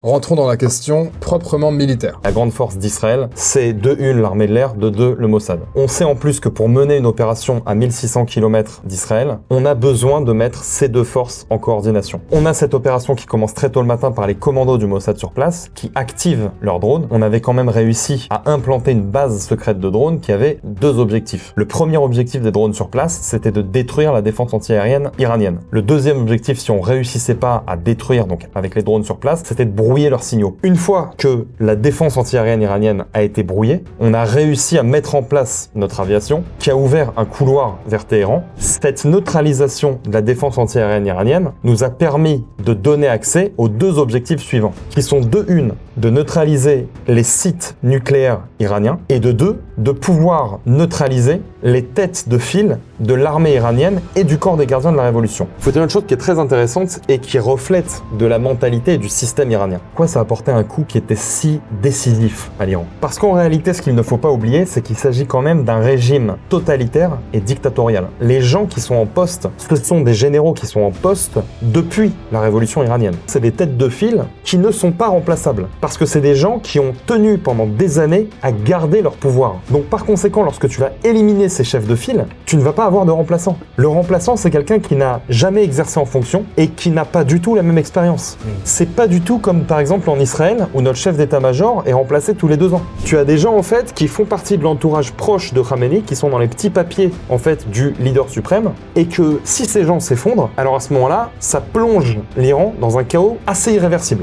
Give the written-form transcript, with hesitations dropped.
Rentrons dans la question proprement militaire. La grande force d'Israël, c'est de une l'armée de l'air, de deux le Mossad. On sait en plus que pour mener une opération à 1600 km d'Israël, on a besoin de mettre ces deux forces en coordination. On a cette opération qui commence très tôt le matin par les commandos du Mossad sur place, qui activent leurs drones. On avait quand même réussi à implanter une base secrète de drones qui avait deux objectifs. Le premier objectif des drones sur place, c'était de détruire la défense antiaérienne iranienne. Le deuxième objectif, si on réussissait pas à détruire, donc avec les drones sur place, c'était de brouiller leurs signaux. Une fois que la défense antiaérienne iranienne a été brouillée, on a réussi à mettre en place notre aviation qui a ouvert un couloir vers Téhéran. Cette neutralisation de la défense antiaérienne iranienne nous a permis de donner accès aux deux objectifs suivants, qui sont de une, de neutraliser les sites nucléaires iraniens et de deux, de pouvoir neutraliser les têtes de file de l'armée iranienne et du corps des gardiens de la révolution. Il faut dire une chose qui est très intéressante et qui reflète de la mentalité et du système iranien. Pourquoi ça a apporté un coup qui était si décisif à l'Iran? Parce qu'en réalité, ce qu'il ne faut pas oublier, c'est qu'il s'agit quand même d'un régime totalitaire et dictatorial. Les gens qui sont en poste, ce sont des généraux qui sont en poste depuis la révolution iranienne. C'est des têtes de file qui ne sont pas remplaçables. Parce que c'est des gens qui ont tenu pendant des années à garder leur pouvoir. Donc par conséquent, lorsque tu vas éliminer ces chefs de file, tu ne vas pas avoir de remplaçant. Le remplaçant, c'est quelqu'un qui n'a jamais exercé en fonction et qui n'a pas du tout la même expérience. C'est pas du tout comme par exemple en Israël où notre chef d'état-major est remplacé tous les 2 ans. Tu as des gens en fait qui font partie de l'entourage proche de Khamenei, qui sont dans les petits papiers en fait du leader suprême, et que si ces gens s'effondrent, alors à ce moment-là, ça plonge l'Iran dans un chaos assez irréversible.